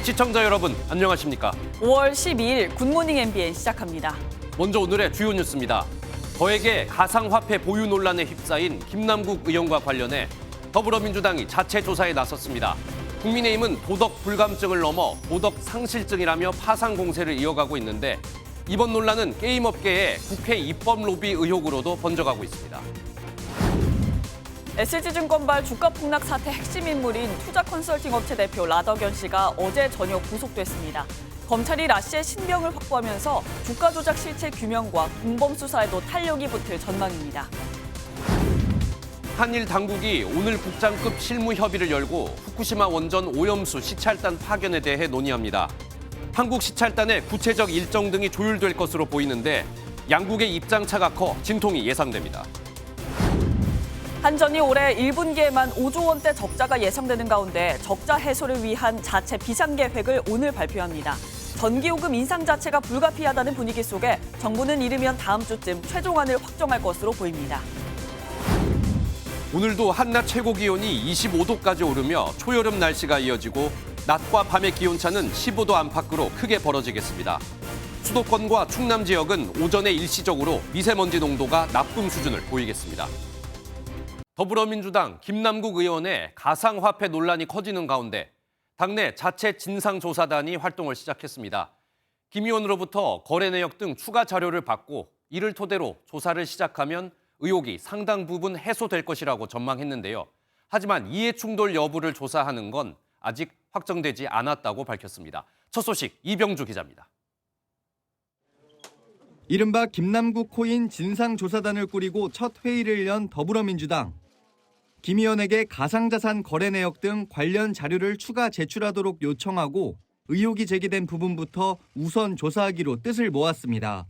시청자 여러분, 안녕하십니까? 5월 12일 굿모닝 MBN 시작합니다. 먼저 오늘의 주요 뉴스입니다. 거액의 가상화폐 보유 논란에 휩싸인 김남국 의원과 관련해 더불어민주당이 자체 조사에 나섰습니다. 국민의힘은 도덕 불감증을 넘어 도덕 상실증이라며 파상 공세를 이어가고 있는데 이번 논란은 게임업계의 국회 입법 로비 의혹으로도 번져가고 있습니다. SG증권발 주가 폭락 사태 핵심 인물인 투자 컨설팅 업체 대표 라덕연 씨가 어제 저녁 구속됐습니다. 검찰이 라 씨의 신병을 확보하면서 주가 조작 실체 규명과 공범 수사에도 탄력이 붙을 전망입니다. 한일 당국이 오늘 국장급 실무 협의를 열고 후쿠시마 원전 오염수 시찰단 파견에 대해 논의합니다. 한국 시찰단의 구체적 일정 등이 조율될 것으로 보이는데 양국의 입장차가 커 진통이 예상됩니다. 한전이 올해 1분기에만 5조 원대 적자가 예상되는 가운데 적자 해소를 위한 자체 비상 계획을 오늘 발표합니다. 전기요금 인상 자체가 불가피하다는 분위기 속에 정부는 이르면 다음 주쯤 최종안을 확정할 것으로 보입니다. 오늘도 한낮 최고 기온이 25도까지 오르며 초여름 날씨가 이어지고 낮과 밤의 기온차는 15도 안팎으로 크게 벌어지겠습니다. 수도권과 충남 지역은 오전에 일시적으로 미세먼지 농도가 나쁨 수준을 보이겠습니다. 더불어민주당 김남국 의원의 가상화폐 논란이 커지는 가운데 당내 자체 진상조사단이 활동을 시작했습니다. 김 의원으로부터 거래 내역 등 추가 자료를 받고 이를 토대로 조사를 시작하면 의혹이 상당 부분 해소될 것이라고 전망했는데요. 하지만 이해충돌 여부를 조사하는 건 아직 확정되지 않았다고 밝혔습니다. 첫 소식 이병주 기자입니다. 이른바 김남국 코인 진상조사단을 꾸리고 첫 회의를 연 더불어민주당. 김 의원에게 가상자산 거래 내역 등 관련 자료를 추가 제출하도록 요청하고 의혹이 제기된 부분부터 우선 조사하기로 뜻을 모았습니다.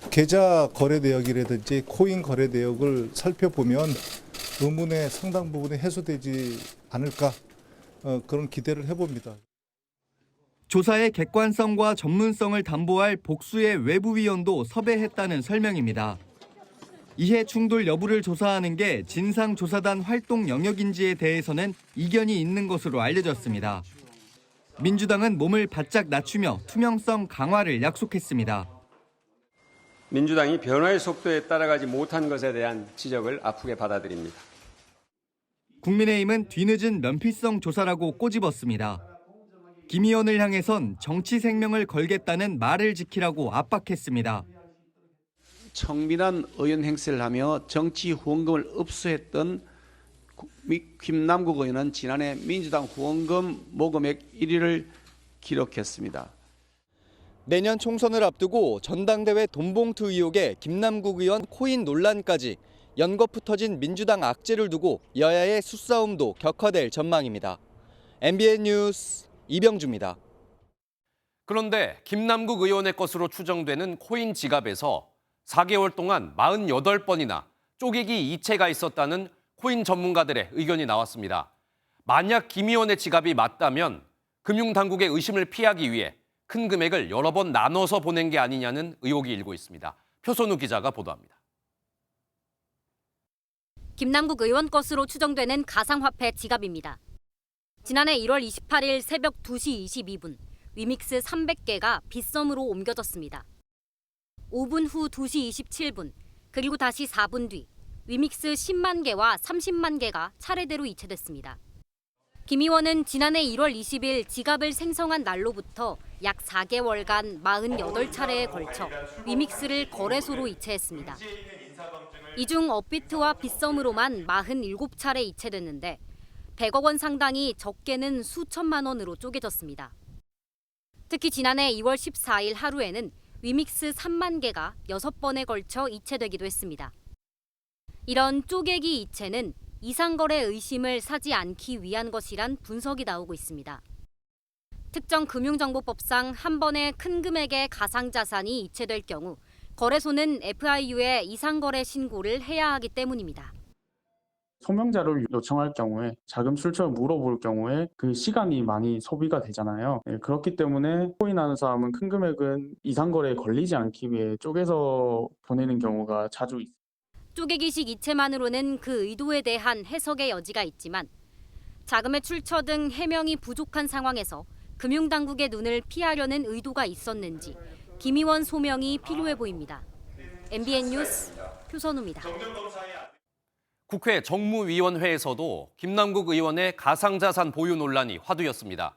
계좌 거래 내역이라든지 코인 거래 내역을 살펴보면 의문의 상당 부분이 해소되지 않을까 그런 기대를 해봅니다. 조사의 객관성과 전문성을 담보할 복수의 외부위원도 섭외했다는 설명입니다. 이해 충돌 여부를 조사하는 게 진상조사단 활동 영역인지에 대해서는 이견이 있는 것으로 알려졌습니다. 민주당은 몸을 바짝 낮추며 투명성 강화를 약속했습니다. 민주당이 변화의 속도에 따라가지 못한 것에 대한 지적을 아프게 받아들입니다. 국민의힘은 뒤늦은 면피성 조사라고 꼬집었습니다. 김 의원을 향해선 정치 생명을 걸겠다는 말을 지키라고 압박했습니다. 청밀한 의원 행세를 하며 정치 후원금을 흡수했던 김남국 의원은 지난해 민주당 후원금 모금액 1위를 기록했습니다. 내년 총선을 앞두고 전당대회 돈봉투 의혹에 김남국 의원 코인 논란까지 연거푸 터진 민주당 악재를 두고 여야의 수싸움도 격화될 전망입니다. MBN 뉴스 이병주입니다. 그런데 김남국 의원의 것으로 추정되는 코인 지갑에서 4개월 동안 48번이나 쪼개기 이체가 있었다는 코인 전문가들의 의견이 나왔습니다. 만약 김 의원의 지갑이 맞다면 금융당국의 의심을 피하기 위해 큰 금액을 여러 번 나눠서 보낸 게 아니냐는 의혹이 일고 있습니다. 표선우 기자가 보도합니다. 김남국 의원 것으로 추정되는 가상화폐 지갑입니다. 지난해 1월 28일 새벽 2시 22분, 위믹스 300개가 빗썸으로 옮겨졌습니다. 5분 후 2시 27분, 그리고 다시 4분 뒤, 위믹스 10만 개와 30만 개가 차례대로 이체됐습니다. 김 의원은 지난해 1월 20일 지갑을 생성한 날로부터 약 4개월간 48차례에 걸쳐 위믹스를 거래소로 이체했습니다. 이 중 업비트와 빗썸으로만 47차례 이체됐는데 100억 원 상당이 적게는 수천만 원으로 쪼개졌습니다. 특히 지난해 2월 14일 하루에는 위믹스 3만 개가 6번에 걸쳐 이체되기도 했습니다. 이런 쪼개기 이체는 이상거래 의심을 사지 않기 위한 것이란 분석이 나오고 있습니다. 특정 금융정보법상 한 번에 큰 금액의 가상자산이 이체될 경우 거래소는 FIU에 이상거래 신고를 해야 하기 때문입니다. 소명자료를 요청할 경우에 자금 출처를 물어볼 경우에 그 시간이 많이 소비가 되잖아요. 그렇기 때문에 코인하는 사람은 큰 금액은 이상거래에 걸리지 않기 위해 쪼개서 보내는 경우가 자주 있습니다. 쪼개기식 이체만으로는 그 의도에 대한 해석의 여지가 있지만 자금의 출처 등 해명이 부족한 상황에서 금융당국의 눈을 피하려는 의도가 있었는지 김 의원 소명이 필요해 보입니다. MBN 뉴스 표선우입니다. 국회 정무위원회에서도 김남국 의원의 가상자산 보유 논란이 화두였습니다.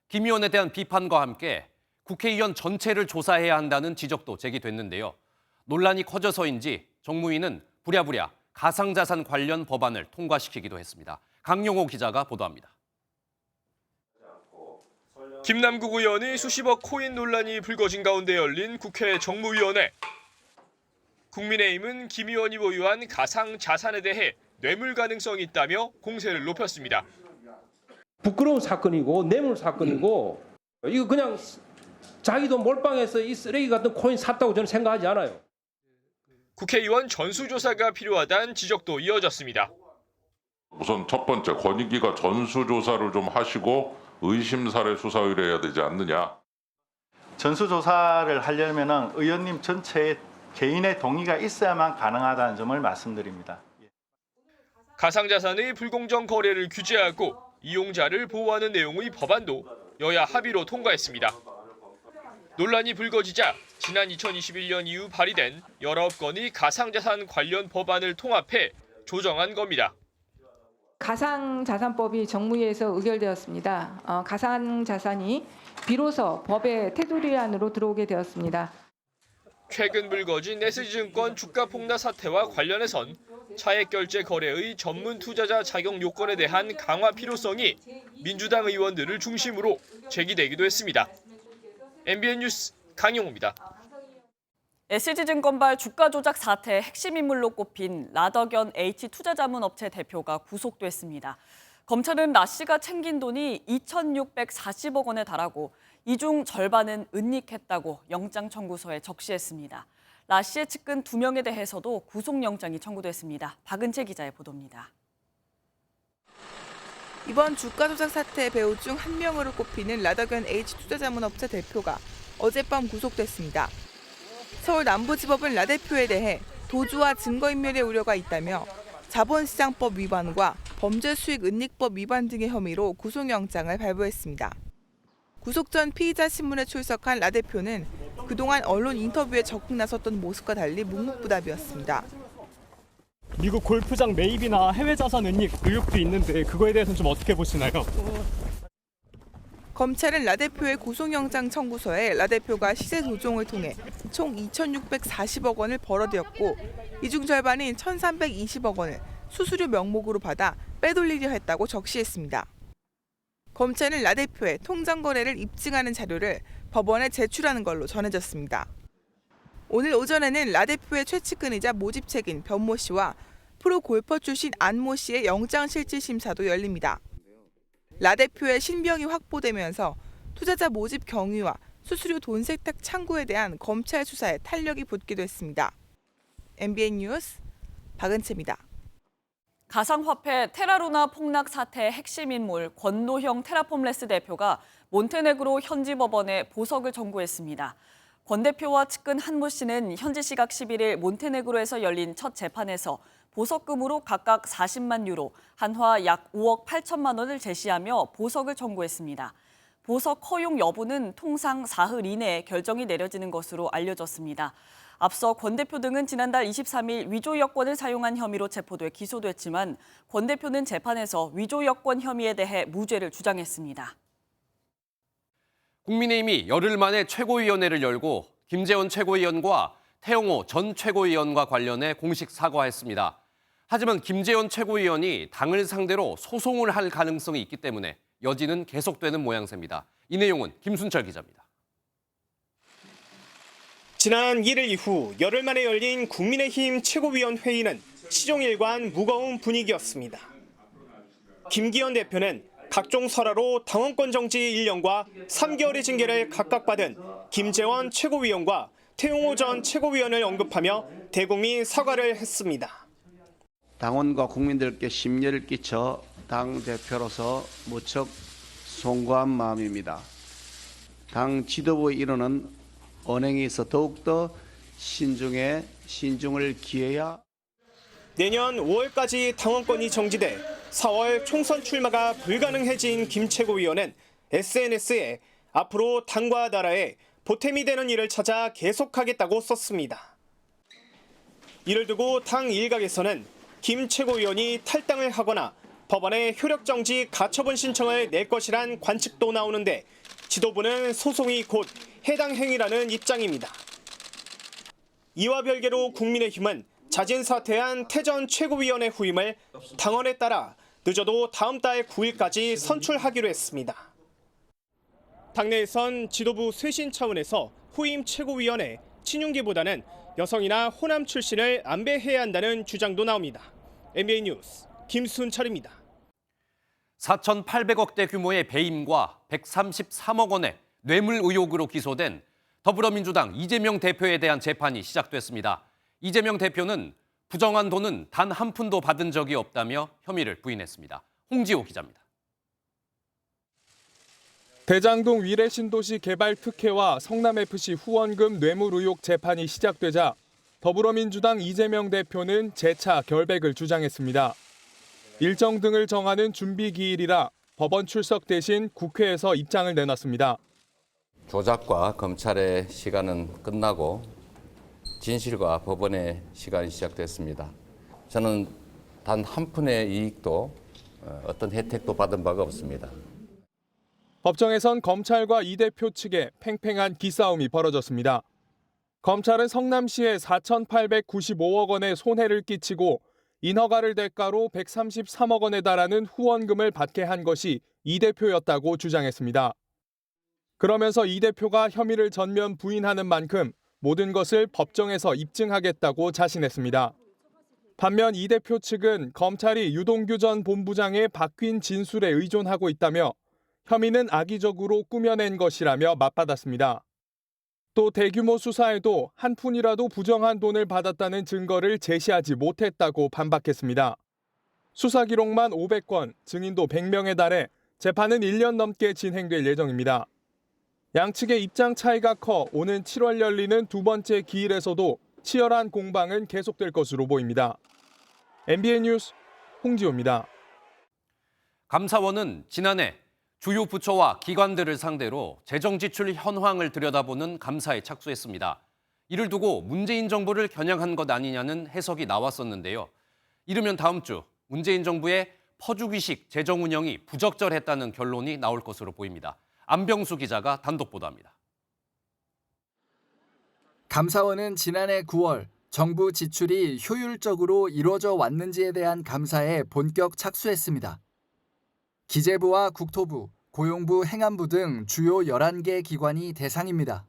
김 의원에 대한 비판과 함께 국회의원 전체를 조사해야 한다는 지적도 제기됐는데요. 논란이 커져서인지 정무위는 부랴부랴 가상자산 관련 법안을 통과시키기도 했습니다. 강용호 기자가 보도합니다. 김남국 의원의 수십억 코인 논란이 불거진 가운데 열린 국회 정무위원회. 국민의힘은 김 의원이 보유한 가상자산에 대해 뇌물 가능성이 있다며 공세를 높였습니다. 부끄러운 사건이고 뇌물 사건이고 이거 그냥 자기도 몰빵해서 이 쓰레기 같은 코인 샀다고 저는 생각하지 않아요. 국회의원 전수조사가 필요하다는 지적도 이어졌습니다. 우선 첫 번째, 권익위가 전수조사를 좀 하시고 의심사례 수사 의뢰해야 되지 않느냐. 전수조사를 하려면 의원님 전체의 개인의 동의가 있어야만 가능하다는 점을 말씀드립니다. 가상자산의 불공정 거래를 규제하고 이용자를 보호하는 내용의 법안도 여야 합의로 통과했습니다. 논란이 불거지자 지난 2021년 이후 발의된 19건의 가상자산 관련 법안을 통합해 조정한 겁니다. 가상자산법이 정무위에서 의결되었습니다. 가상자산이 비로소 법의 테두리 안으로 들어오게 되었습니다. 최근 불거진 SG증권 주가 폭락 사태와 관련해선 차액결제 거래의 전문 투자자 자격 요건에 대한 강화 필요성이 민주당 의원들을 중심으로 제기되기도 했습니다. MBN 뉴스 강용호입니다. SG증권발 주가 조작 사태의 핵심 인물로 꼽힌 라더견 H투자자문업체 대표가 구속됐습니다. 검찰은 라 씨가 챙긴 돈이 2,640억 원에 달하고 이 중 절반은 은닉했다고 영장 청구서에 적시했습니다. 라 씨의 측근 2명에 대해서도 구속영장이 청구됐습니다. 박은채 기자의 보도입니다. 이번 주가 조작 사태의 배후 중 한 명으로 꼽히는 라더견 H투자자문업체 대표가 어젯밤 구속됐습니다. 서울 남부지법은 라 대표에 대해 도주와 증거인멸의 우려가 있다며 자본시장법 위반과 범죄수익은닉법 위반 등의 혐의로 구속영장을 발부했습니다. 구속 전 피의자 신문에 출석한 라 대표는 그동안 언론 인터뷰에 적극 나섰던 모습과 달리 묵묵부답이었습니다. 미국 골프장 매입이나 해외 자산 은닉 의혹도 있는데 그거에 대해서는 좀 어떻게 보시나요? 검찰은 라 대표의 구속영장 청구서에 라 대표가 시세 조종을 통해 총 2,640억 원을 벌어들였고 이 중 절반인 1,320억 원을 수수료 명목으로 받아 빼돌리려 했다고 적시했습니다. 검찰은 라 대표의 통장 거래를 입증하는 자료를 법원에 제출하는 걸로 전해졌습니다. 오늘 오전에는 라 대표의 최측근이자 모집책인 변모 씨와 프로 골퍼 출신 안모 씨의 영장실질심사도 열립니다. 라 대표의 신병이 확보되면서 투자자 모집 경위와 수수료 돈 세탁 창구에 대한 검찰 수사에 탄력이 붙기도 했습니다. MBN 뉴스 박은채입니다. 가상화폐 테라루나 폭락 사태의 핵심 인물 권노형 테라폼레스 대표가 몬테네그로 현지 법원에 보석을 청구했습니다. 권 대표와 측근 한모 씨는 현지 시각 11일 몬테네그로에서 열린 첫 재판에서 보석금으로 각각 40만 유로, 한화 약 5억 8천만 원을 제시하며 보석을 청구했습니다. 보석 허용 여부는 통상 사흘 이내에 결정이 내려지는 것으로 알려졌습니다. 앞서 권 대표 등은 지난달 23일 위조 여권을 사용한 혐의로 체포돼 기소됐지만 권 대표는 재판에서 위조 여권 혐의에 대해 무죄를 주장했습니다. 국민의힘이 열흘 만에 최고위원회를 열고 김재원 최고위원과 태영호 전 최고위원과 관련해 공식 사과했습니다. 하지만 김재원 최고위원이 당을 상대로 소송을 할 가능성이 있기 때문에 여지는 계속되는 모양새입니다. 이 내용은 김순철 기자입니다. 지난 1일 이후 열흘 만에 열린 국민의힘 최고위원 회의는 시종일관 무거운 분위기였습니다. 김기현 대표는 각종 설화로 당원권 정지 1년과 3개월의 징계를 각각 받은 김재원 최고위원과 태용호 전 최고위원을 언급하며 대국민 사과를 했습니다. 당원과 국민들께 심려를 끼쳐 당 대표로서 무척 송구한 마음입니다. 당 지도부의 일원은 언행에 있어 더욱더 신중을 기해야. 내년 5월까지 당원권이 정지돼 4월 총선 출마가 불가능해진 김 최고위원은 SNS에 앞으로 당과 나라에 보탬이 되는 일을 찾아 계속하겠다고 썼습니다. 이를 두고 당 일각에서는 김 최고위원이 탈당을 하거나 법원에 효력정지 가처분 신청을 낼 것이란 관측도 나오는데 지도부는 소송이 곧 해당 행위라는 입장입니다. 이와 별개로 국민의힘은 자진 사퇴한 태 전 최고위원의 후임을 당원에 따라 늦어도 다음 달 9일까지 선출하기로 했습니다. 당내에선 지도부 쇄신 차원에서 후임 최고위원에 친윤계보다는 여성이나 호남 출신을 안배해야 한다는 주장도 나옵니다. MBN 뉴스 김순철입니다. 4,800억대 규모의 배임과 133억 원의 뇌물 의혹으로 기소된 더불어민주당 이재명 대표에 대한 재판이 시작됐습니다. 이재명 대표는 부정한 돈은 단 한 푼도 받은 적이 없다며 혐의를 부인했습니다. 홍지호 기자입니다. 대장동 위례 신도시 개발 특혜와 성남FC 후원금 뇌물 의혹 재판이 시작되자 더불어민주당 이재명 대표는 재차 결백을 주장했습니다. 일정 등을 정하는 준비 기일이라 법원 출석 대신 국회에서 입장을 내놨습니다. 조작과 검찰의 시간은 끝나고 진실과 법원의 시간이 시작됐습니다. 저는 단 한 푼의 이익도 어떤 혜택도 받은 바가 없습니다. 법정에선 검찰과 이 대표 측에 팽팽한 기싸움이 벌어졌습니다. 검찰은 성남시에 4,895억 원의 손해를 끼치고 인허가를 대가로 133억 원에 달하는 후원금을 받게 한 것이 이 대표였다고 주장했습니다. 그러면서 이 대표가 혐의를 전면 부인하는 만큼 모든 것을 법정에서 입증하겠다고 자신했습니다. 반면 이 대표 측은 검찰이 유동규 전 본부장의 바뀐 진술에 의존하고 있다며 혐의는 악의적으로 꾸며낸 것이라며 맞받았습니다. 또 대규모 수사에도 한 푼이라도 부정한 돈을 받았다는 증거를 제시하지 못했다고 반박했습니다. 수사 기록만 500건, 증인도 100명에 달해 재판은 1년 넘게 진행될 예정입니다. 양측의 입장 차이가 커 오는 7월 열리는 두 번째 기일에서도 치열한 공방은 계속될 것으로 보입니다. MBN 뉴스 홍지호입니다. 감사원은 지난해 주요 부처와 기관들을 상대로 재정 지출 현황을 들여다보는 감사에 착수했습니다. 이를 두고 문재인 정부를 겨냥한 것 아니냐는 해석이 나왔었는데요. 이르면 다음 주 문재인 정부의 퍼주기식 재정 운영이 부적절했다는 결론이 나올 것으로 보입니다. 안병수 기자가 단독 보도합니다. 감사원은 지난해 9월 정부 지출이 효율적으로 이루어져 왔는지에 대한 감사에 본격 착수했습니다. 기재부와 국토부, 고용부, 행안부 등 주요 11개 기관이 대상입니다.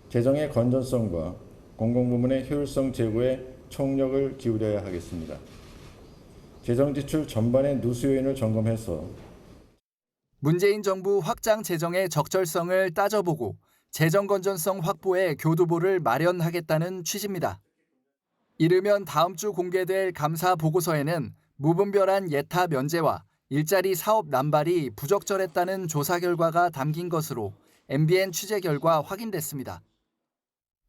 재정의 건전성과 공공부문의 효율성 제고에 총력을 기울여야 하겠습니다. 재정 지출 전반의 누수 요인을 점검해서 문재인 정부 확장 재정의 적절성을 따져보고 재정 건전성 확보에 교두보를 마련하겠다는 취지입니다. 이르면 다음 주 공개될 감사 보고서에는 무분별한 예타 면제와 일자리 사업 남발이 부적절했다는 조사 결과가 담긴 것으로 MBN 취재 결과 확인됐습니다.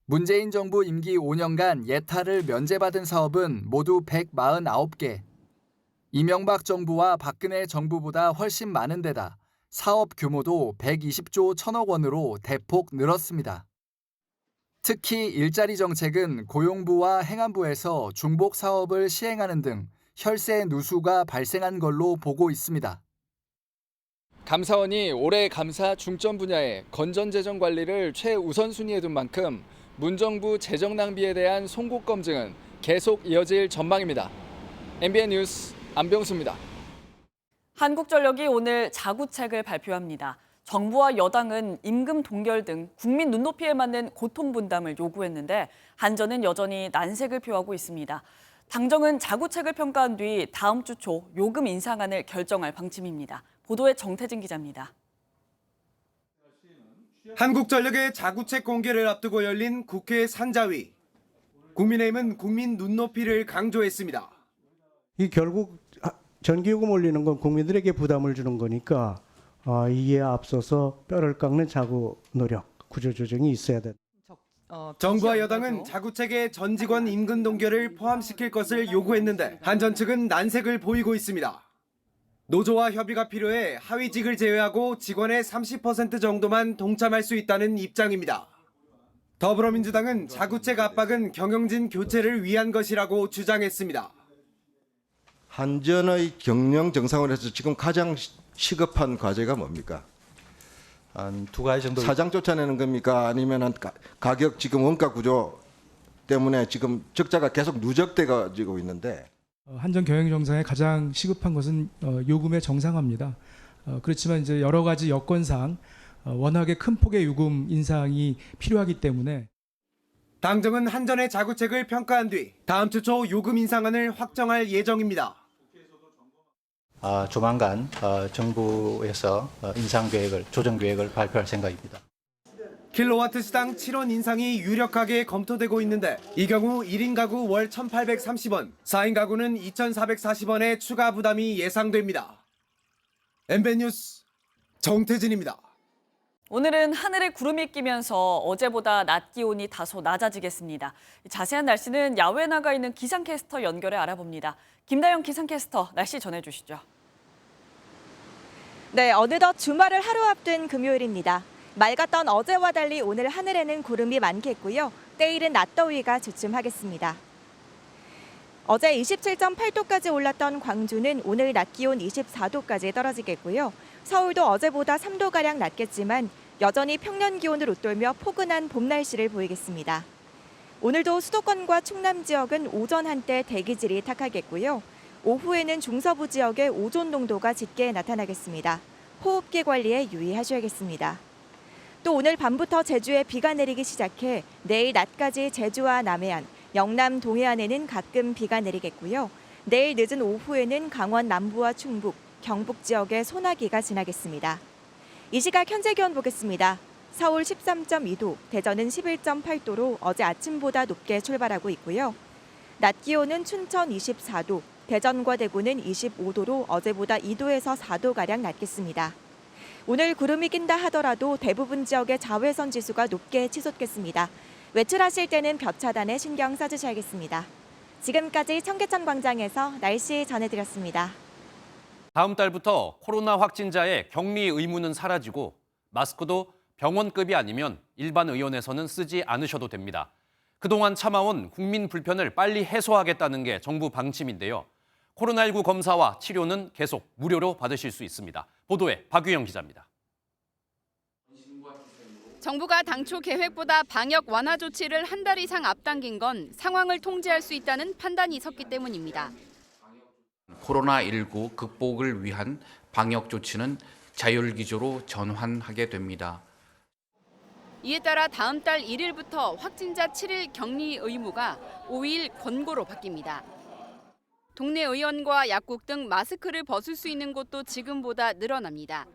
문재인 정부 임기 5년간 예타를 면제받은 사업은 모두 149개. 이명박 정부와 박근혜 정부보다 훨씬 많은 데다 사업 규모도 120조 1천억 원으로 대폭 늘었습니다. 특히 일자리 정책은 고용부와 행안부에서 중복 사업을 시행하는 등 혈세 누수가 발생한 걸로 보고 있습니다. 감사원이 올해 감사 중점 분야에 건전재정 관리를 최우선순위에 둔 만큼 문정부 재정 낭비에 대한 송곳 검증은 계속 이어질 전망입니다. MBN 뉴스 안병수입니다. 한국전력이 오늘 자구책을 발표합니다. 정부와 여당은 임금 동결 등 국민 눈높이에 맞는 고통 분담을 요구했는데 한전은 여전히 난색을 표하고 있습니다. 당정은 자구책을 평가한 뒤 다음 주 초 요금 인상안을 결정할 방침입니다. 보도에 정태진 기자입니다. 한국전력의 자구책 공개를 앞두고 열린 국회 산자위. 국민의힘은 국민 눈높이를 강조했습니다. 이 결국 전기요금 올리는 건 국민들에게 부담을 주는 거니까 이에 앞서서 뼈를 깎는 자구 노력, 구조조정이 있어야 된다. 정부와 여당은 자구책에 전 직원 임금 동결을 포함시킬 것을 요구했는데 한전 측은 난색을 보이고 있습니다. 노조와 협의가 필요해 하위직을 제외하고 직원의 30% 정도만 동참할 수 있다는 입장입니다. 더불어민주당은 자구책 압박은 경영진 교체를 위한 것이라고 주장했습니다. 한전의 경영 정상화에서 지금 가장 시급한 과제가 뭡니까? 한 두 가지 정도. 사장 쫓아내는 겁니까? 아니면 가격 지금 원가 구조 때문에 지금 적자가 계속 누적돼 가지고 있는데. 한전 경영 정상에 가장 시급한 것은 요금의 정상화입니다. 그렇지만 이제 여러 가지 여건상 워낙에 큰 폭의 요금 인상이 필요하기 때문에 당정은 한전의 자구책을 평가한 뒤 다음 주 초 요금 인상안을 확정할 예정입니다. 조만간 정부에서 인상 계획을, 조정 계획을 발표할 생각입니다. 킬로와트 시당 7원 인상이 유력하게 검토되고 있는데 이 경우 1인 가구 월 1,830원, 4인 가구는 2,440원의 추가 부담이 예상됩니다. MBN 뉴스 정태진입니다. 오늘은 하늘에 구름이 끼면서 어제보다 낮 기온이 다소 낮아지겠습니다. 자세한 날씨는 야외 나가 있는 기상캐스터 연결해 알아봅니다. 김다영 기상캐스터, 날씨 전해주시죠. 네, 어느덧 주말을 하루 앞둔 금요일입니다. 맑았던 어제와 달리 오늘 하늘에는 구름이 많겠고요. 때일은 낮더위가 주춤하겠습니다. 어제 27.8도까지 올랐던 광주는 오늘 낮 기온 24도까지 떨어지겠고요. 서울도 어제보다 3도가량 낮겠지만 여전히 평년 기온을 웃돌며 포근한 봄 날씨를 보이겠습니다. 오늘도 수도권과 충남 지역은 오전 한때 대기질이 탁하겠고요. 오후에는 중서부 지역에 오존 농도가 짙게 나타나겠습니다. 호흡기 관리에 유의하셔야겠습니다. 또 오늘 밤부터 제주에 비가 내리기 시작해 내일 낮까지 제주와 남해안, 영남 동해안에는 가끔 비가 내리겠고요. 내일 늦은 오후에는 강원 남부와 충북, 경북 지역에 소나기가 지나겠습니다. 이 시각 현재 기온 보겠습니다. 서울 13.2도, 대전은 11.8도로 어제 아침보다 높게 출발하고 있고요. 낮 기온은 춘천 24도, 대전과 대구는 25도로 어제보다 2도에서 4도가량 낮겠습니다. 오늘 구름이 낀다 하더라도 대부분 지역의 자외선 지수가 높게 치솟겠습니다. 외출하실 때는 볕 차단에 신경 써주셔야겠습니다. 지금까지 청계천 광장에서 날씨 전해드렸습니다. 다음 달부터 코로나 확진자의 격리 의무는 사라지고 마스크도 병원급이 아니면 일반 의원에서는 쓰지 않으셔도 됩니다. 그동안 참아온 국민 불편을 빨리 해소하겠다는 게 정부 방침인데요. 코로나19 검사와 치료는 계속 무료로 받으실 수 있습니다. 보도에 박유영 기자입니다. 정부가 당초 계획보다 방역 완화 조치를 한 달 이상 앞당긴 건 상황을 통제할 수 있다는 판단이 섰기 때문입니다. 코로나19 극복을 위한 방역 조치는 자율기조로 전환하게 됩니다. 이에 따라 다음 달 1일부터 확진자 7일 격리 의무가 5일 권고로 바뀝니다. 동네 의원과 약국 등 마스크를 벗을 수 있는 곳도 지금보다 늘어납니다.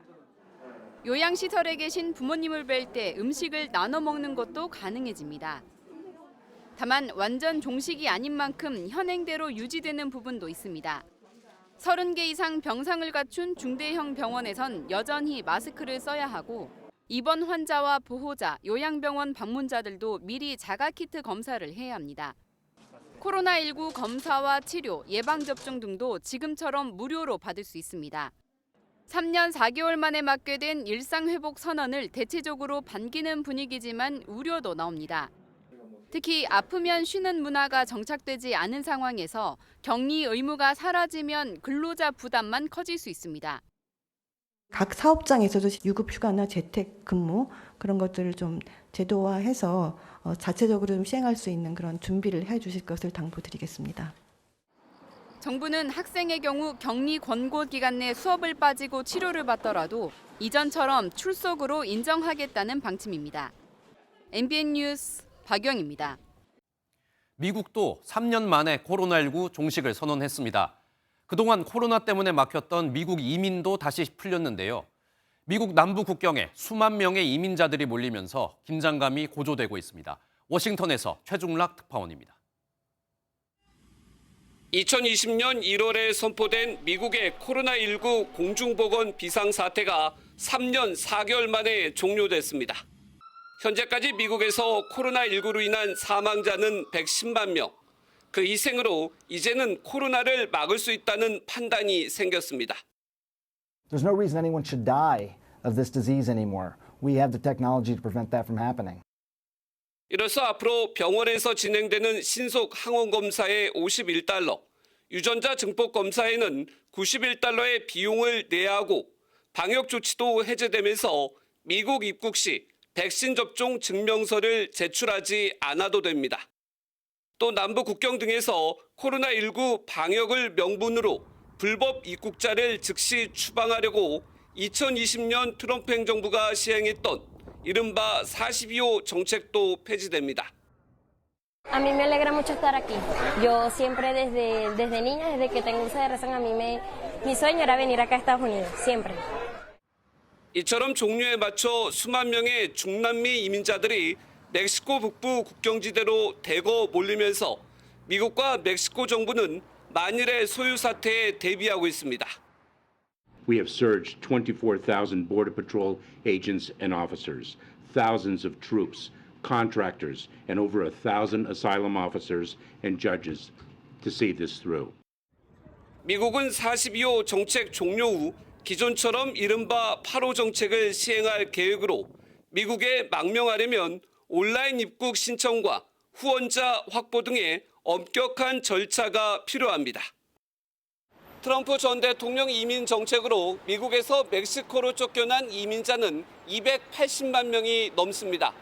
요양시설에 계신 부모님을 뵐 때 음식을 나눠 먹는 것도 가능해집니다. 다만 완전 종식이 아닌 만큼 현행대로 유지되는 부분도 있습니다. 30개 이상 병상을 갖춘 중대형 병원에선 여전히 마스크를 써야 하고 입원 환자와 보호자, 요양병원 방문자들도 미리 자가키트 검사를 해야 합니다. 코로나19 검사와 치료, 예방접종 등도 지금처럼 무료로 받을 수 있습니다. 3년 4개월 만에 맞게 된 일상회복 선언을 대체적으로 반기는 분위기지만 우려도 나옵니다. 특히 아프면 쉬는 문화가 정착되지 않은 상황에서 격리 의무가 사라지면 근로자 부담만 커질 수 있습니다. 각 사업장에서도 유급휴가나 재택근무 그런 것들을 좀 제도화해서 자체적으로 좀 시행할 수 있는 그런 준비를 해주실 것을 당부드리겠습니다. 정부는 학생의 경우 격리 권고 기간 내 수업을 빠지고 치료를 받더라도 이전처럼 출석으로 인정하겠다는 방침입니다. MBN 뉴스 박영입니다. 미국도 3년 만에 코로나19 종식을 선언했습니다. 그동안 코로나 때문에 막혔던 미국 이민도 다시 풀렸는데요. 미국 남부 국경에 수만 명의 이민자들이 몰리면서 긴장감이 고조되고 있습니다. 워싱턴에서 최중락 특파원입니다. 2020년 1월에 선포된 미국의 코로나19 공중보건 비상사태가 3년 4개월 만에 종료됐습니다. 현재까지 미국에서 코로나19로 인한 사망자는 110만 명. 그 희생으로 이제는 코로나를 막을 수 있다는 판단이 생겼습니다. There's no reason anyone should die of this disease anymore. We have the technology to prevent that from happening. 이로써 앞으로 병원에서 진행되는 신속 항원 검사에 $51, 유전자 증폭 검사에는 $91의 비용을 내야 하고 방역 조치도 해제되면서 미국 입국 시 백신 접종 증명서를 제출하지 않아도 됩니다. 또 남부 국경 등에서 코로나19 방역을 명분으로 불법 입국자를 즉시 추방하려고 2020년 트럼프 행정부가 시행했던 이른바 42호 정책도 폐지됩니다. A mí me alegra mucho estar aquí. Yo siempre desde niña, desde que tengo uso de razón, mi sueño era venir acá a Estados Unidos, siempre. 이처럼 종료에 맞춰 수만 명의 중남미 이민자들이 멕시코 북부 국경지대로 대거 몰리면서 미국과 멕시코 정부는 만일의 소유 사태에 대비하고 있습니다. We have surged 24,000 Border Patrol agents and officers, thousands of troops, contractors, and over 1,000 asylum officers and judges to see this through. 미국은 42호 정책 종료 후 기존처럼 이른바 8호 정책을 시행할 계획으로 미국에 망명하려면 온라인 입국 신청과 후원자 확보 등의 엄격한 절차가 필요합니다. 트럼프 전 대통령 이민 정책으로 미국에서 멕시코로 쫓겨난 이민자는 280만 명이 넘습니다.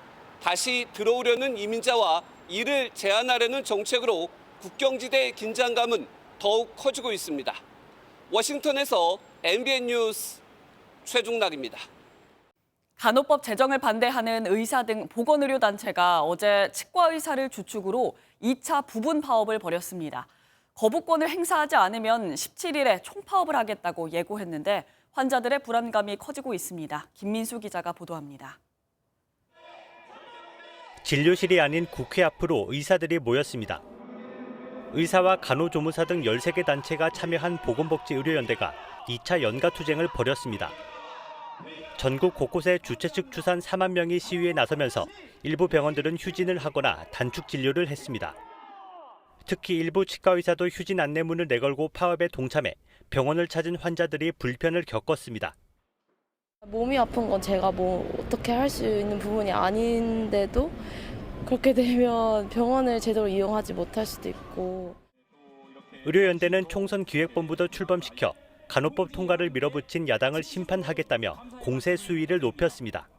다시 들어오려는 이민자와 이를 제한하려는 정책으로 국경지대 긴장감은 더욱 커지고 있습니다. 워싱턴에서 MBN 뉴스 최중락입니다. 간호법 제정을 반대하는 의사 등 보건의료단체가 어제 치과의사를 주축으로 2차 부분 파업을 벌였습니다. 거부권을 행사하지 않으면 17일에 총파업을 하겠다고 예고했는데 환자들의 불안감이 커지고 있습니다. 김민수 기자가 보도합니다. 진료실이 아닌 국회 앞으로 의사들이 모였습니다. 의사와 간호조무사 등 13개 단체가 참여한 보건복지의료연대가 2차 연가투쟁을 벌였습니다. 전국 곳곳에 주최 측 추산 4만 명이 시위에 나서면서 일부 병원들은 휴진을 하거나 단축 진료를 했습니다. 특히 일부 치과의사도 휴진 안내문을 내걸고 파업에 동참해 병원을 찾은 환자들이 불편을 겪었습니다. 몸이 아픈 건 제가 어떻게 할 수 있는 부분이 아닌데도 그렇게 되면 병원을 제대로 이용하지 못할 수도 있고. 의료연대는 총선 기획본부도 출범시켜 간호법 통과를 밀어붙인 야당을 심판하겠다며 공세 수위를 높였습니다.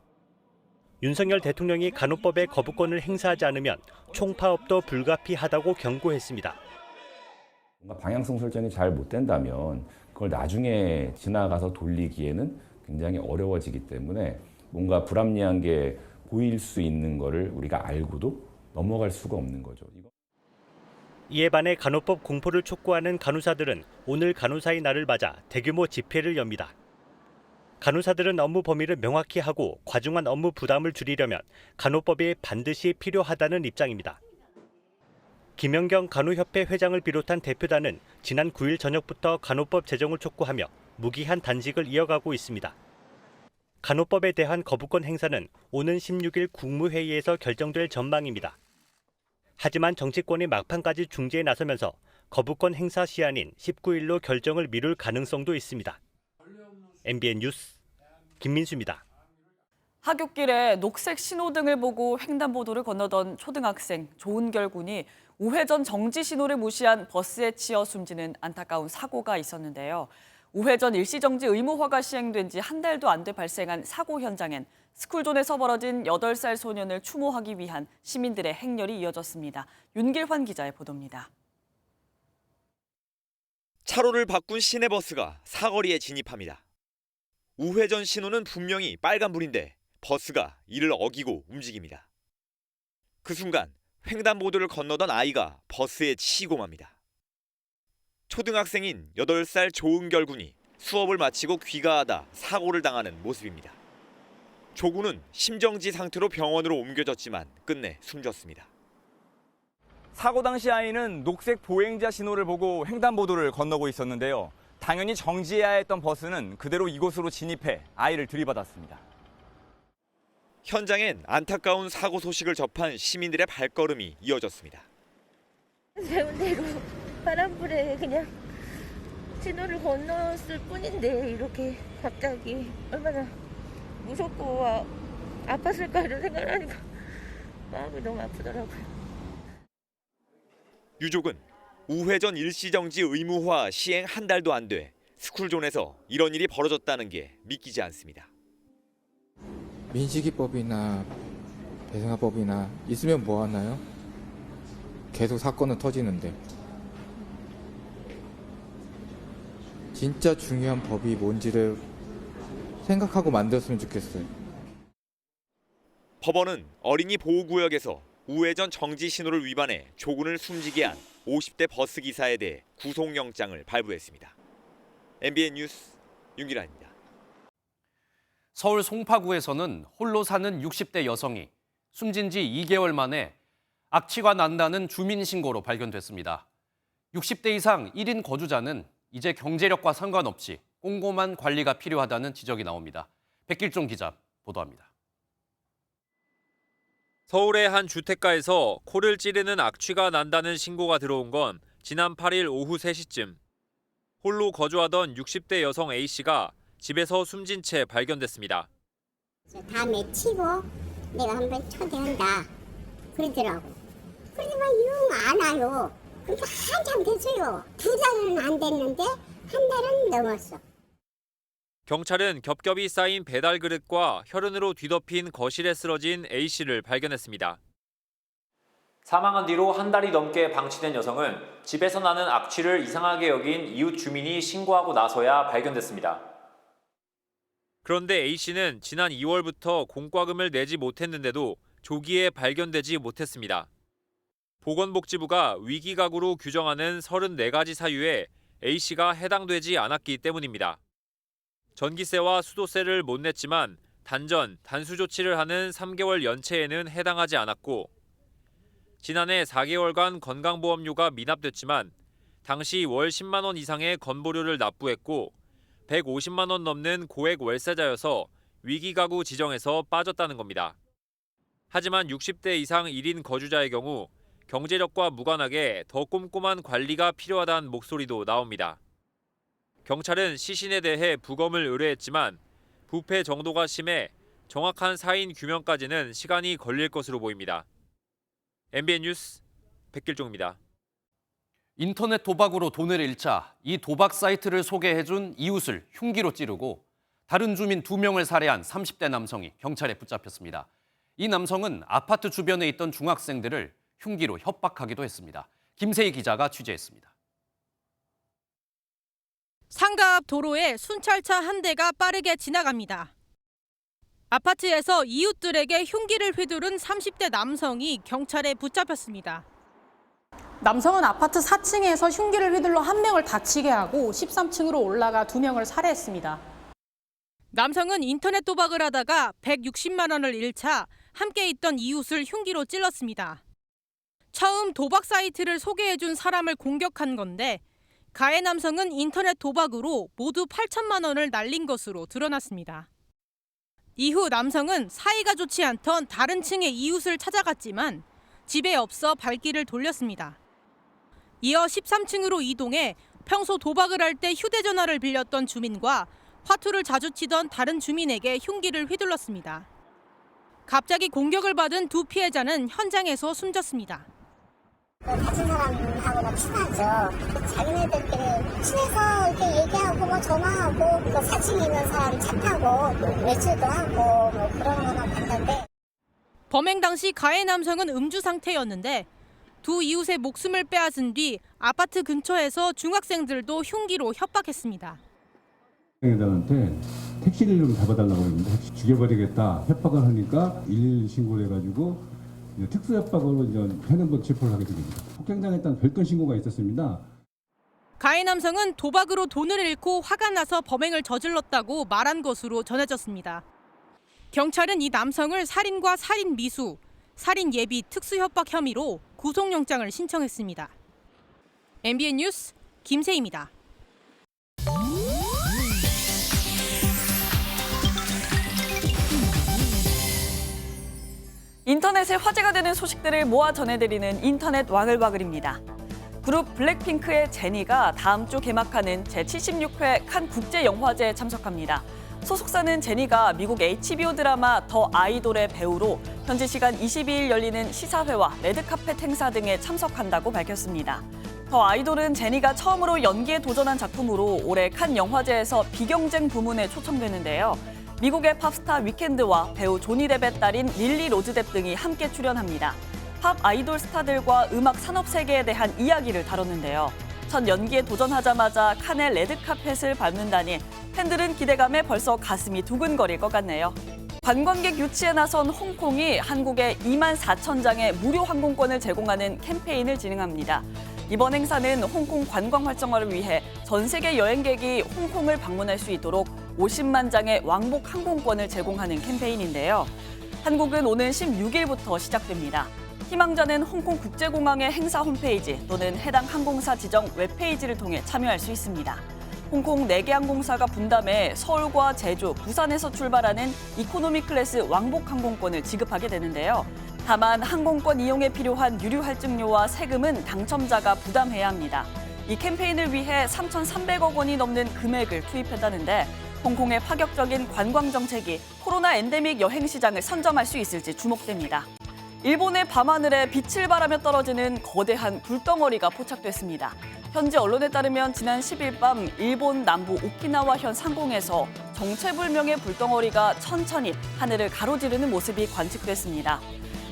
윤석열 대통령이 간호법에 거부권을 행사하지 않으면 총파업도 불가피하다고 경고했습니다. 뭔가 방향성 설정이 잘 못 된다면 그걸 나중에 지나가서 돌리기에는 굉장히 어려워지기 때문에 뭔가 불합리한 게 보일 수 있는 거를 우리가 알고도 넘어갈 수가 없는 거죠. 이에 반해 간호법 공포를 촉구하는 간호사들은 오늘 간호사의 날을 맞아 대규모 집회를 엽니다. 간호사들은 업무 범위를 명확히 하고 과중한 업무 부담을 줄이려면 간호법이 반드시 필요하다는 입장입니다. 김연경 간호협회 회장을 비롯한 대표단은 지난 9일 저녁부터 간호법 제정을 촉구하며 무기한 단식을 이어가고 있습니다. 간호법에 대한 거부권 행사는 오는 16일 국무회의에서 결정될 전망입니다. 하지만 정치권이 막판까지 중재에 나서면서 거부권 행사 시한인 19일로 결정을 미룰 가능성도 있습니다. MBN 뉴스 김민수입니다. 하굣길에 녹색 신호등을 보고 횡단보도를 건너던 초등학생 조은결 군이 우회전 정지 신호를 무시한 버스에 치여 숨지는 안타까운 사고가 있었는데요. 우회전 일시정지 의무화가 시행된 지 한 달도 안 돼 발생한 사고 현장엔 스쿨존에서 벌어진 8살 소년을 추모하기 위한 시민들의 행렬이 이어졌습니다. 윤길환 기자의 보도입니다. 차로를 바꾼 시내버스가 사거리에 진입합니다. 우회전 신호는 분명히 빨간불인데 버스가 이를 어기고 움직입니다. 그 순간 횡단보도를 건너던 아이가 버스에 치이고 맙니다. 초등학생인 8살 조은결 군이 수업을 마치고 귀가하다 사고를 당하는 모습입니다. 조 군은 심정지 상태로 병원으로 옮겨졌지만 끝내 숨졌습니다. 사고 당시 아이는 녹색 보행자 신호를 보고 횡단보도를 건너고 있었는데요. 당연히 정지해야 했던 버스는 그대로 이곳으로 진입해 아이를 들이받았습니다. 현장엔 안타까운 사고 소식을 접한 시민들의 발걸음이 이어졌습니다. 배운 대로 파란불에 그냥 진호를 건넜을 뿐인데 이렇게 갑자기 얼마나 무섭고 아팠을까 이런 생각을 하니까 마음이 너무 아프더라고요. 유족은 우회전 일시정지 의무화 시행 한 달도 안 돼 스쿨존에서 이런 일이 벌어졌다는 게 믿기지 않습니다. 민식이법이나 배상화법이나 있으면 뭐 하나요? 계속 사건은 터지는데. 진짜 중요한 법이 뭔지를 생각하고 만들었으면 좋겠어요. 법원은 어린이 보호구역에서 우회전 정지 신호를 위반해 조군을 숨지게 한 50대 버스 기사에 대해 구속영장을 발부했습니다. MBN 뉴스 윤기란입니다. 서울 송파구에서는 홀로 사는 60대 여성이 숨진 지 2개월 만에 악취가 난다는 주민 신고로 발견됐습니다. 60대 이상 1인 거주자는 이제 경제력과 상관없이 꼼꼼한 관리가 필요하다는 지적이 나옵니다. 백길종 기자 보도합니다. 서울의 한 주택가에서 코를 찌르는 악취가 난다는 신고가 들어온 건 지난 8일 오후 3시쯤. 홀로 거주하던 60대 여성 A씨가 집에서 숨진 채 발견됐습니다. 다음에 치고 내가 한번 초대한다 그러더라고. 그러지만 영 안 와요. 그러니까 한참 됐어요. 2달은 안 됐는데 한 달은 넘었어. 경찰은 겹겹이 쌓인 배달 그릇과 혈흔으로 뒤덮인 거실에 쓰러진 A씨를 발견했습니다. 사망한 뒤로 한 달이 넘게 방치된 여성은 집에서 나는 악취를 이상하게 여긴 이웃 주민이 신고하고 나서야 발견됐습니다. 그런데 A씨는 지난 2월부터 공과금을 내지 못했는데도 조기에 발견되지 못했습니다. 보건복지부가 위기가구로 규정하는 34가지 사유에 A씨가 해당되지 않았기 때문입니다. 전기세와 수도세를 못 냈지만 단전, 단수 조치를 하는 3개월 연체에는 해당하지 않았고 지난해 4개월간 건강보험료가 미납됐지만 당시 월 10만 원 이상의 건보료를 납부했고 150만 원 넘는 고액 월세자여서 위기가구 지정에서 빠졌다는 겁니다. 하지만 60대 이상 1인 거주자의 경우 경제력과 무관하게 더 꼼꼼한 관리가 필요하다는 목소리도 나옵니다. 경찰은 시신에 대해 부검을 의뢰했지만 부패 정도가 심해 정확한 사인 규명까지는 시간이 걸릴 것으로 보입니다. MBN 뉴스 백길종입니다. 인터넷 도박으로 돈을 잃자 이 도박 사이트를 소개해준 이웃을 흉기로 찌르고 다른 주민 2명을 살해한 30대 남성이 경찰에 붙잡혔습니다. 이 남성은 아파트 주변에 있던 중학생들을 흉기로 협박하기도 했습니다. 김세희 기자가 취재했습니다. 상가 앞 도로에 순찰차 한 대가 빠르게 지나갑니다. 아파트에서 이웃들에게 흉기를 휘두른 30대 남성이 경찰에 붙잡혔습니다. 남성은 아파트 4층에서 흉기를 휘둘러 한 명을 다치게 하고 13층으로 올라가 2명을 살해했습니다. 남성은 인터넷 도박을 하다가 160만 원을 잃자 함께 있던 이웃을 흉기로 찔렀습니다. 처음 도박 사이트를 소개해준 사람을 공격한 건데 가해 남성은 인터넷 도박으로 모두 8천만 원을 날린 것으로 드러났습니다. 이후 남성은 사이가 좋지 않던 다른 층의 이웃을 찾아갔지만 집에 없어 발길을 돌렸습니다. 이어 13층으로 이동해 평소 도박을 할 때 휴대전화를 빌렸던 주민과 화투를 자주 치던 다른 주민에게 흉기를 휘둘렀습니다. 갑자기 공격을 받은 두 피해자는 현장에서 숨졌습니다. 다친 사람하고 친하죠. 자기네들끼리 친해서 이렇게 얘기하고 뭐 전화하고 또 4층에 있는 사람 차 타고 외출도 하고 뭐 그런 거만 봤는데 범행 당시 가해 남성은 음주 상태였는데 두 이웃의 목숨을 빼앗은 뒤 아파트 근처에서 중학생들도 흉기로 협박했습니다. 애들한테 택시를 좀 잡아달라고 했는데 죽여버리겠다 협박을 하니까 112 신고를 해가지고 특수협박으로 현행범 체포를 하게 됩니다. 폭행당했다는 별건 신고가 있었습니다. 가해 남성은 도박으로 돈을 잃고 화가 나서 범행을 저질렀다고 말한 것으로 전해졌습니다. 경찰은 이 남성을 살인과 살인 미수, 살인 예비 특수협박 혐의로 구속영장을 신청했습니다. MBN 뉴스 김세희입니다. 인터넷에 화제가 되는 소식들을 모아 전해드리는 인터넷 와글와글입니다. 그룹 블랙핑크의 제니가 다음 주 개막하는 제76회 칸 국제영화제에 참석합니다. 소속사는 제니가 미국 HBO 드라마 더 아이돌의 배우로 현지 시간 22일 열리는 시사회와 레드카펫 행사 등에 참석한다고 밝혔습니다. 더 아이돌은 제니가 처음으로 연기에 도전한 작품으로 올해 칸 영화제에서 비경쟁 부문에 초청되는데요. 미국의 팝스타 위켄드와 배우 조니 뎁의 딸인 릴리 로즈 뎁 등이 함께 출연합니다. 팝 아이돌 스타들과 음악 산업 세계에 대한 이야기를 다뤘는데요. 첫 연기에 도전하자마자 칸의 레드카펫을 밟는다니 팬들은 기대감에 벌써 가슴이 두근거릴 것 같네요. 관광객 유치에 나선 홍콩이 한국에 24,000장의 무료 항공권을 제공하는 캠페인을 진행합니다. 이번 행사는 홍콩 관광 활성화를 위해 전 세계 여행객이 홍콩을 방문할 수 있도록 50만 장의 왕복 항공권을 제공하는 캠페인인데요. 한국은 오는 16일부터 시작됩니다. 희망자는 홍콩 국제공항의 행사 홈페이지 또는 해당 항공사 지정 웹페이지를 통해 참여할 수 있습니다. 홍콩 4개 항공사가 분담해 서울과 제주, 부산에서 출발하는 이코노미 클래스 왕복 항공권을 지급하게 되는데요. 다만 항공권 이용에 필요한 유류 할증료와 세금은 당첨자가 부담해야 합니다. 이 캠페인을 위해 3,300억 원이 넘는 금액을 투입했다는데 홍콩의 파격적인 관광 정책이 코로나 엔데믹 여행 시장을 선점할 수 있을지 주목됩니다. 일본의 밤하늘에 빛을 발하며 떨어지는 거대한 불덩어리가 포착됐습니다. 현지 언론에 따르면 지난 10일 밤 일본 남부 오키나와현 상공에서 정체불명의 불덩어리가 천천히 하늘을 가로지르는 모습이 관측됐습니다.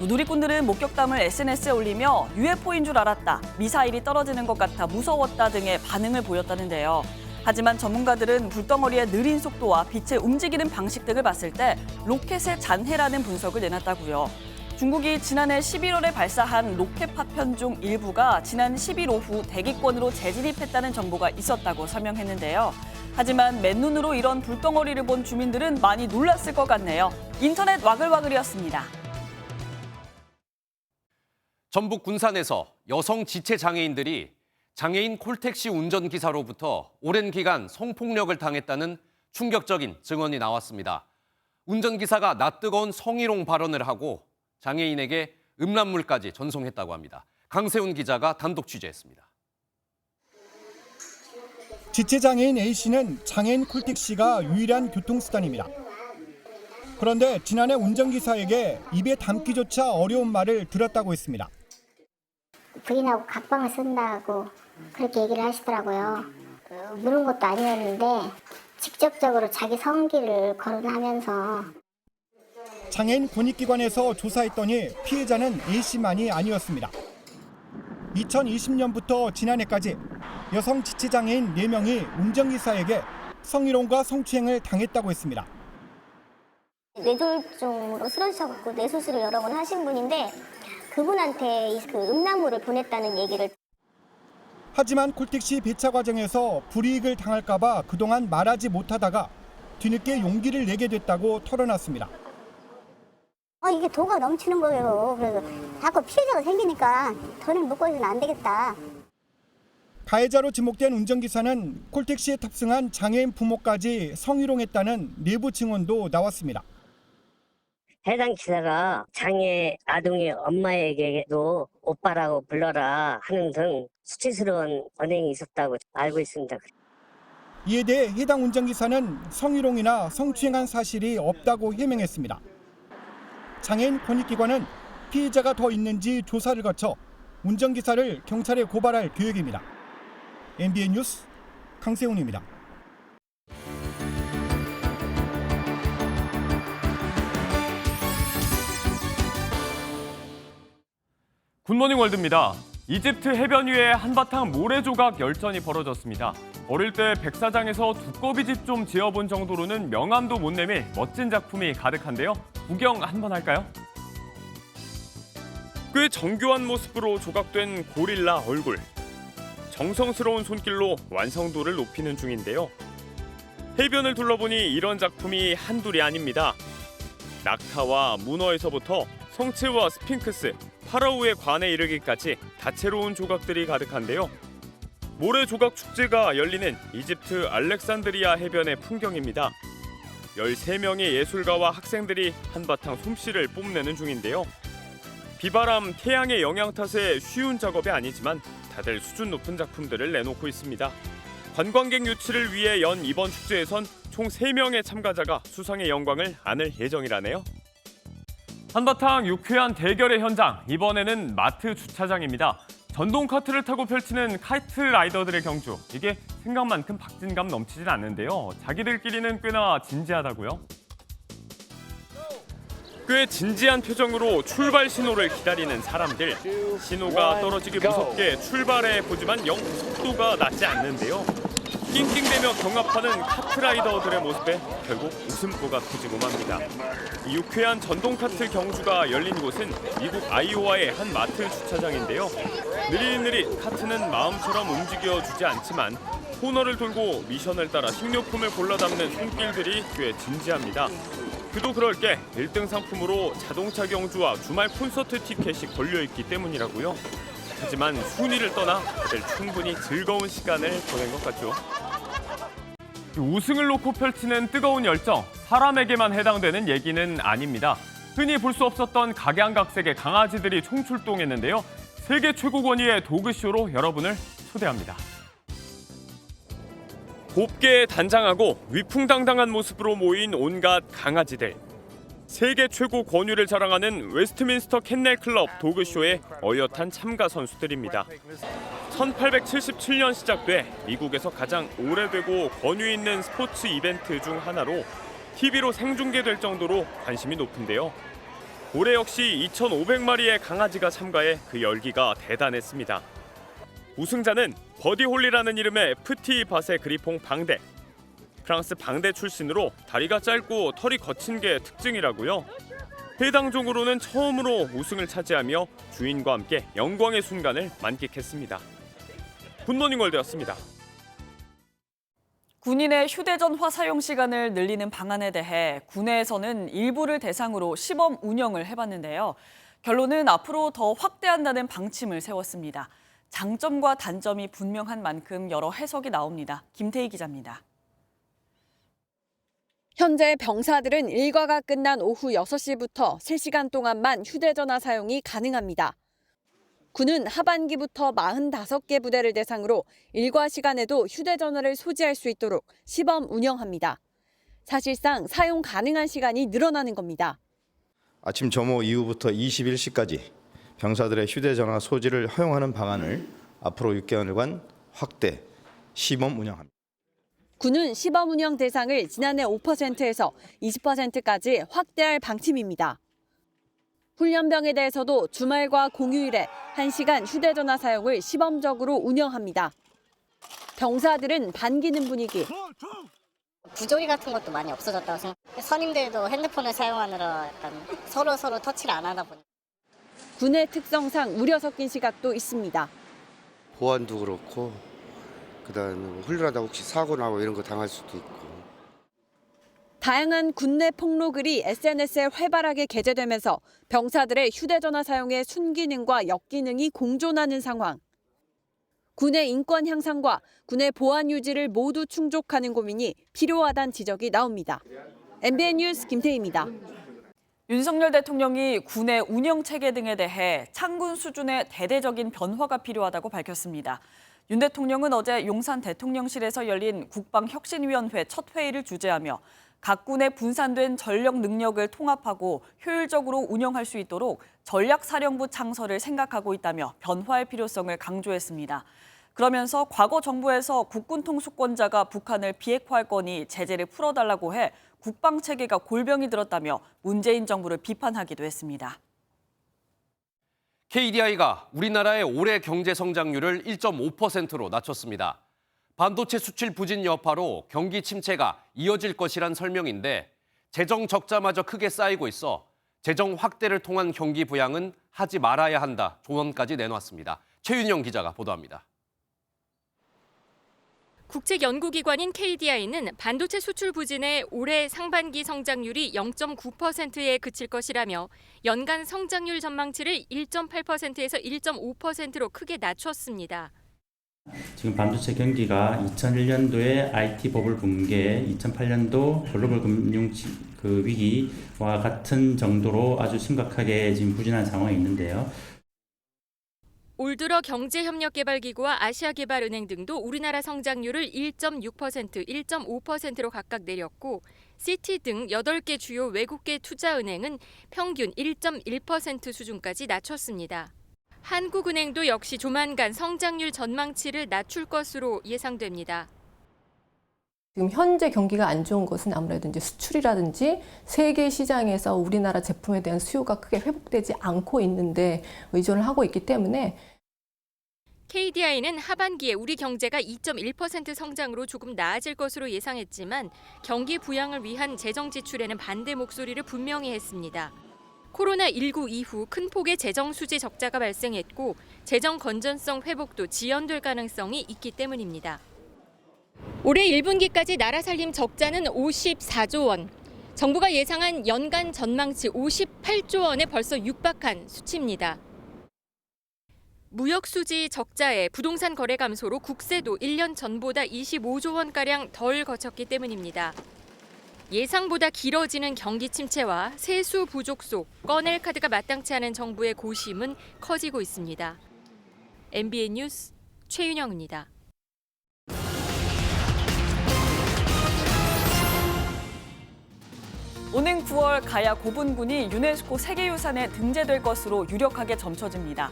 누리꾼들은 목격담을 SNS에 올리며 UFO인 줄 알았다, 미사일이 떨어지는 것 같아 무서웠다 등의 반응을 보였다는데요. 하지만 전문가들은 불덩어리의 느린 속도와 빛의 움직이는 방식 등을 봤을 때 로켓의 잔해라는 분석을 내놨다고요. 중국이 지난해 11월에 발사한 로켓 파편 중 일부가 지난 10일 오후 대기권으로 재진입했다는 정보가 있었다고 설명했는데요. 하지만 맨눈으로 이런 불덩어리를 본 주민들은 많이 놀랐을 것 같네요. 인터넷 와글와글이었습니다. 전북 군산에서 여성 지체 장애인들이 장애인 콜택시 운전기사로부터 오랜 기간 성폭력을 당했다는 충격적인 증언이 나왔습니다. 운전기사가 낯뜨거운 성희롱 발언을 하고 장애인에게 음란물까지 전송했다고 합니다. 강세훈 기자가 단독 취재했습니다. 지체장애인 A씨는 장애인 콜택시가 유일한 교통수단입니다. 그런데 지난해 운전기사에게 입에 담기조차 어려운 말을 들었다고 했습니다. 부인하고 각방을 쓴다고 그렇게 얘기를 하시더라고요. 물은 것도 아니었는데 직접적으로 자기 성기를 거론하면서. 장애인 권익기관에서 조사했더니 피해자는 A씨만이 아니었습니다. 2020년부터 지난해까지 여성 지체장애인 4명이 운전기사에게 성희롱과 성추행을 당했다고 했습니다. 뇌졸중으로 쓰러지셔서 뇌수술을 여러 번 하신 분인데 그분한테 그 음란물을 보냈다는 얘기를. 하지만 콜택시 배차 과정에서 불이익을 당할까 봐 그동안 말하지 못하다가 뒤늦게 용기를 내게 됐다고 털어놨습니다. 이게 도가 넘치는 거예요. 그래서 자꾸 피해자가 생기니까 더는 묵고 있으면 안 되겠다. 가해자로 지목된 운전기사는 콜택시에 탑승한 장애인 부모까지 성희롱했다는 내부 증언도 나왔습니다. 해당 기사가 장애 아동의 엄마에게도 오빠라고 불러라 하는 등 수치스러운 언행이 있었다고 알고 있습니다. 이에 대해 해당 운전기사는 성희롱이나 성추행한 사실이 없다고 해명했습니다. 장애인 권익기관은 피해자가 더 있는지 조사를 거쳐 운전기사를 경찰에 고발할 계획입니다. MBN 뉴스 강세훈입니다. 굿모닝 월드입니다. 이집트 해변 위에 한바탕 모래조각 열전이 벌어졌습니다. 어릴 때 백사장에서 두꺼비 집 좀 지어본 정도로는 명암도 못 내밀 멋진 작품이 가득한데요. 구경 한번 할까요? 꽤 정교한 모습으로 조각된 고릴라 얼굴. 정성스러운 손길로 완성도를 높이는 중인데요. 해변을 둘러보니 이런 작품이 한둘이 아닙니다. 낙타와 문어에서부터 성체와 스핑크스, 파라오의 관에 이르기까지 다채로운 조각들이 가득한데요. 모래 조각 축제가 열리는 이집트 알렉산드리아 해변의 풍경입니다. 13명의 예술가와 학생들이 한바탕 솜씨를 뽐내는 중인데요. 비바람, 태양의 영향 탓에 쉬운 작업이 아니지만 다들 수준 높은 작품들을 내놓고 있습니다. 관광객 유치를 위해 연 이번 축제에선 총 3명의 참가자가 수상의 영광을 안을 예정이라네요. 한바탕 유쾌한 대결의 현장, 이번에는 마트 주차장입니다. 전동 카트를 타고 펼치는 카이트 라이더들의 경주. 이게 생각만큼 박진감 넘치진 않는데요. 자기들끼리는 꽤나 진지하다고요. 꽤 진지한 표정으로 출발 신호를 기다리는 사람들. 신호가 떨어지기 무섭게 출발해 보지만 영 속도가 나지 않는데요. 낑낑대며 경합하는 카트라이더들의 모습에 결국 웃음보가 터지고 맙니다. 이 유쾌한 전동카트 경주가 열린 곳은 미국 아이오와의 한 마트 주차장인데요. 느릿느릿 카트는 마음처럼 움직여주지 않지만 코너를 돌고 미션을 따라 식료품을 골라 담는 손길들이 꽤 진지합니다. 그도 그럴 게 1등 상품으로 자동차 경주와 주말 콘서트 티켓이 걸려있기 때문이라고요. 하지만 순위를 떠나 다들 충분히 즐거운 시간을 보낸 것 같죠. 우승을 놓고 펼치는 뜨거운 열정, 사람에게만 해당되는 얘기는 아닙니다. 흔히 볼 수 없었던 각양각색의 강아지들이 총출동했는데요. 세계 최고 권위의 도그쇼로 여러분을 초대합니다. 곱게 단장하고 위풍당당한 모습으로 모인 온갖 강아지들. 세계 최고 권위를 자랑하는 웨스트민스터 캔넬 클럽 도그쇼의 어엿한 참가 선수들입니다. 1877년 시작돼 미국에서 가장 오래되고 권위 있는 스포츠 이벤트 중 하나로 TV로 생중계될 정도로 관심이 높은데요. 올해 역시 2,500마리의 강아지가 참가해 그 열기가 대단했습니다. 우승자는 버디홀리라는 이름의 프티 바세 그리퐁 방대. 프랑스 방대 출신으로 다리가 짧고 털이 거친 게 특징이라고요. 해당 종으로는 처음으로 우승을 차지하며 주인과 함께 영광의 순간을 만끽했습니다. 굿모닝 월드였습니다. 군인의 휴대전화 사용 시간을 늘리는 방안에 대해 군내에서는 일부를 대상으로 시범 운영을 해봤는데요. 결론은 앞으로 더 확대한다는 방침을 세웠습니다. 장점과 단점이 분명한 만큼 여러 해석이 나옵니다. 김태희 기자입니다. 현재 병사들은 일과가 끝난 오후 6시부터 3시간 동안만 휴대전화 사용이 가능합니다. 군은 하반기부터 45개 부대를 대상으로 일과 시간에도 휴대전화를 소지할 수 있도록 시범 운영합니다. 사실상 사용 가능한 시간이 늘어나는 겁니다. 아침 점호 이후부터 21시까지 병사들의 휴대전화 소지를 허용하는 방안을 앞으로 6개월간 확대, 시범 운영합니다. 군은 시범 운영 대상을 지난해 5%에서 20%까지 확대할 방침입니다. 훈련병에 대해서도 주말과 공휴일에 1시간 휴대전화 사용을 시범적으로 운영합니다. 병사들은 반기는 분위기. 부조리 같은 것도 많이 없어졌다고 생각해요. 선임들도 핸드폰을 사용하느라 약간 서로 터치를 안 하다 보니까. 군의 특성상 우려 섞인 시각도 있습니다. 보안도 그렇고 그다음에 훈련하다 혹시 사고 나고 이런 거 당할 수도 있고. 다양한 군내 폭로글이 SNS에 활발하게 게재되면서 병사들의 휴대전화 사용의 순기능과 역기능이 공존하는 상황. 군의 인권 향상과 군의 보안 유지를 모두 충족하는 고민이 필요하다는 지적이 나옵니다. MBN 뉴스 김태희입니다. 윤석열 대통령이 군의 운영 체계 등에 대해 창군 수준의 대대적인 변화가 필요하다고 밝혔습니다. 윤 대통령은 어제 용산 대통령실에서 열린 국방혁신위원회 첫 회의를 주재하며 각 군의 분산된 전력 능력을 통합하고 효율적으로 운영할 수 있도록 전략사령부 창설을 생각하고 있다며 변화의 필요성을 강조했습니다. 그러면서 과거 정부에서 국군 통수권자가 북한을 비핵화할 거니 제재를 풀어달라고 해 국방체계가 골병이 들었다며 문재인 정부를 비판하기도 했습니다. KDI가 우리나라의 올해 경제 성장률을 1.5%로 낮췄습니다. 반도체 수출 부진 여파로 경기 침체가 이어질 것이란 설명인데 재정 적자마저 크게 쌓이고 있어 재정 확대를 통한 경기 부양은 하지 말아야 한다 조언까지 내놨습니다. 최윤영 기자가 보도합니다. 국책연구기관인 KDI는 반도체 수출 부진에 올해 상반기 성장률이 0.9%에 그칠 것이라며 연간 성장률 전망치를 1.8%에서 1.5%로 크게 낮췄습니다. 지금 반도체 경기가 2001년도에 IT 버블 붕괴, 2008년도 글로벌 금융 위기와 같은 정도로 아주 심각하게 지금 부진한 상황이 있는데요. 올 들어 경제협력개발기구와 아시아개발은행 등도 우리나라 성장률을 1.6%, 1.5%로 각각 내렸고 시티 등 8개 주요 외국계 투자은행은 평균 1.1% 수준까지 낮췄습니다. 한국은행도 역시 조만간 성장률 전망치를 낮출 것으로 예상됩니다. 지금 현재 경기가 안 좋은 것은 아무래도 이제 수출이라든지 세계 시장에서 우리나라 제품에 대한 수요가 크게 회복되지 않고 있는데 의존을 하고 있기 때문에 KDI는 하반기에 우리 경제가 2.1% 성장으로 조금 나아질 것으로 예상했지만 경기 부양을 위한 재정 지출에는 반대 목소리를 분명히 했습니다. 코로나19 이후 큰 폭의 재정 수지 적자가 발생했고 재정 건전성 회복도 지연될 가능성이 있기 때문입니다. 올해 1분기까지 나라 살림 적자는 54조 원. 정부가 예상한 연간 전망치 58조 원에 벌써 육박한 수치입니다. 무역 수지 적자에 부동산 거래 감소로 국세도 1년 전보다 25조 원가량 덜 거쳤기 때문입니다. 예상보다 길어지는 경기 침체와 세수 부족 속 꺼낼 카드가 마땅치 않은 정부의 고심은 커지고 있습니다. MBN 뉴스 최윤영입니다. 오는 9월 가야 고분군이 유네스코 세계유산에 등재될 것으로 유력하게 점쳐집니다.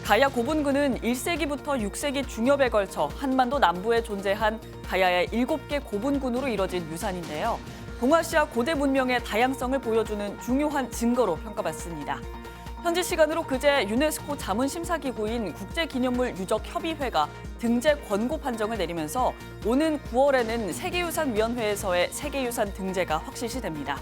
가야 고분군은 1세기부터 6세기 중엽에 걸쳐 한반도 남부에 존재한 가야의 7개 고분군으로 이뤄진 유산인데요. 동아시아 고대 문명의 다양성을 보여주는 중요한 증거로 평가받습니다. 현지 시간으로 그제 유네스코 자문심사기구인 국제기념물 유적협의회가 등재 권고 판정을 내리면서 오는 9월에는 세계유산위원회에서의 세계유산 등재가 확실시 됩니다.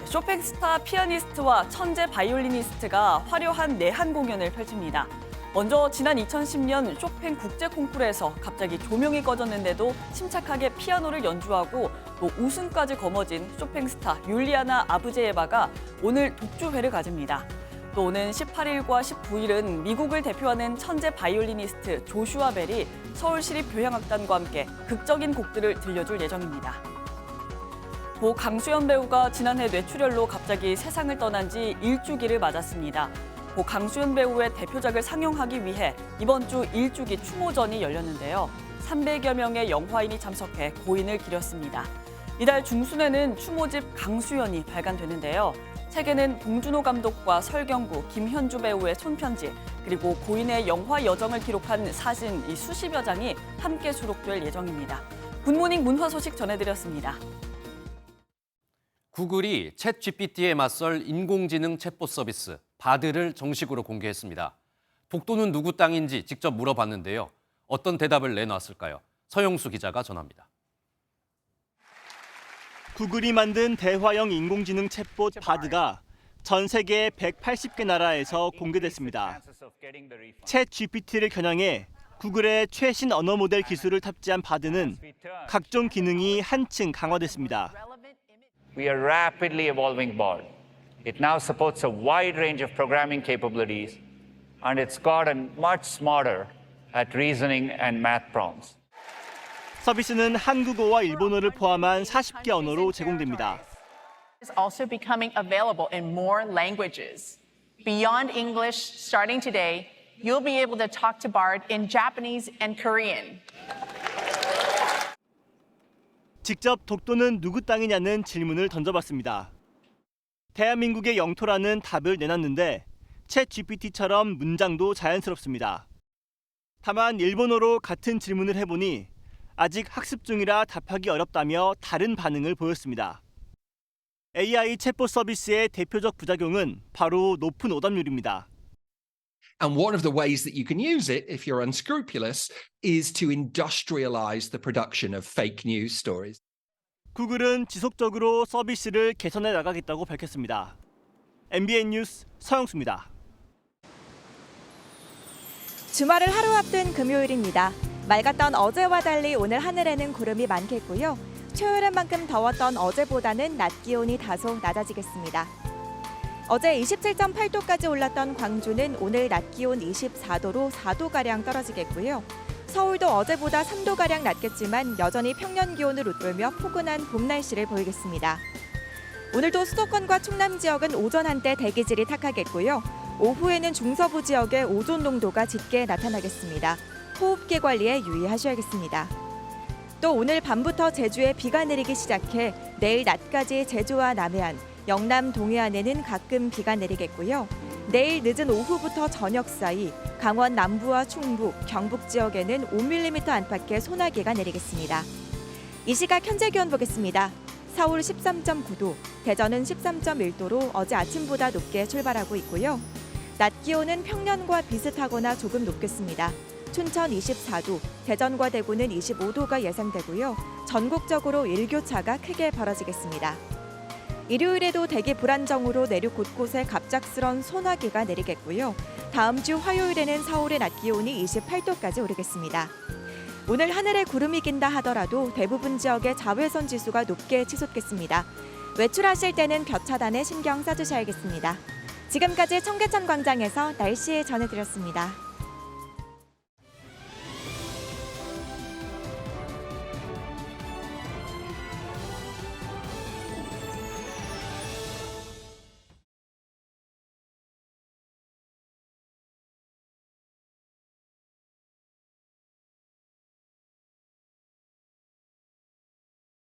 쇼팽 스타 피아니스트와 천재 바이올리니스트가 화려한 내한 공연을 펼칩니다. 먼저 지난 2010년 쇼팽 국제 콩쿠르에서 갑자기 조명이 꺼졌는데도 침착하게 피아노를 연주하고 또 우승까지 거머쥔 쇼팽 스타 율리아나 아브제예바가 오늘 독주회를 가집니다. 또 오는 18일과 19일은 미국을 대표하는 천재 바이올리니스트 조슈아 벨이 서울시립교향악단과 함께 극적인 곡들을 들려줄 예정입니다. 고 강수연 배우가 지난해 뇌출혈로 갑자기 세상을 떠난 지 일주기를 맞았습니다. 고 강수연 배우의 대표작을 상영하기 위해 이번 주 일주기 추모전이 열렸는데요. 300여 명의 영화인이 참석해 고인을 기렸습니다. 이달 중순에는 추모집 강수연이 발간되는데요. 책에는 봉준호 감독과 설경구, 김현주 배우의 손편지, 그리고 고인의 영화 여정을 기록한 사진 이 수십여 장이 함께 수록될 예정입니다. 굿모닝 문화 소식 전해드렸습니다. 구글이 챗GPT에 맞설 인공지능 챗봇 서비스 바드를 정식으로 공개했습니다. 독도는 누구 땅인지 직접 물어봤는데요. 어떤 대답을 내놨을까요? 서영수 기자가 전합니다. 구글이 만든 대화형 인공지능 챗봇 바드가 전 세계 180개 나라에서 공개됐습니다. 챗GPT를 겨냥해 구글의 최신 언어 모델 기술을 탑재한 바드는 각종 기능이 한층 강화됐습니다. We are rapidly evolving Bard. It now supports a wide range of programming capabilities, and it's gotten much smarter at reasoning and math prompts. 서비스는 한국어와 일본어를 포함한 40개 언어로 제공됩니다. It's also becoming available in more languages. Beyond English, starting today, you'll be able to talk to Bard in Japanese and Korean. 직접 독도는 누구 땅이냐는 질문을 던져봤습니다. 대한민국의 영토라는 답을 내놨는데 챗GPT처럼 문장도 자연스럽습니다. 다만 일본어로 같은 질문을 해보니 아직 학습 중이라 답하기 어렵다며 다른 반응을 보였습니다. AI 챗봇 서비스의 대표적 부작용은 바로 높은 오답률입니다. And one of the ways that you can use it, if you're unscrupulous, is to industrialize the production of fake news stories. 구글은 지속적으로 서비스를 개선해 나가겠다고 밝혔습니다. MBN 뉴스 서영수입니다. 주말을 하루 앞둔 금요일입니다. 맑았던 어제와 달리 오늘 하늘에는 구름이 많겠고요. 초여름 만큼 더웠던 어제보다는 낮 기온이 다소 낮아지겠습니다. 어제 27.8도까지 올랐던 광주는 오늘 낮 기온 24도로 4도가량 떨어지겠고요. 서울도 어제보다 3도가량 낮겠지만 여전히 평년 기온을 웃돌며 포근한 봄 날씨를 보이겠습니다. 오늘도 수도권과 충남 지역은 오전 한때 대기질이 탁하겠고요. 오후에는 중서부 지역에 오존 농도가 짙게 나타나겠습니다. 호흡기 관리에 유의하셔야겠습니다. 또 오늘 밤부터 제주에 비가 내리기 시작해 내일 낮까지 제주와 남해안, 영남 동해안에는 가끔 비가 내리겠고요. 내일 늦은 오후부터 저녁 사이 강원 남부와 충북, 경북 지역에는 5mm 안팎의 소나기가 내리겠습니다. 이 시각 현재 기온 보겠습니다. 서울 13.9도, 대전은 13.1도로 어제 아침보다 높게 출발하고 있고요. 낮 기온은 평년과 비슷하거나 조금 높겠습니다. 춘천 24도, 대전과 대구는 25도가 예상되고요. 전국적으로 일교차가 크게 벌어지겠습니다. 일요일에도 대기 불안정으로 내륙 곳곳에 갑작스런 소나기가 내리겠고요. 다음 주 화요일에는 서울의 낮 기온이 28도까지 오르겠습니다. 오늘 하늘에 구름이 낀다 하더라도 대부분 지역의 자외선 지수가 높게 치솟겠습니다. 외출하실 때는 볕 차단에 신경 써주셔야겠습니다. 지금까지 청계천 광장에서 날씨 전해드렸습니다.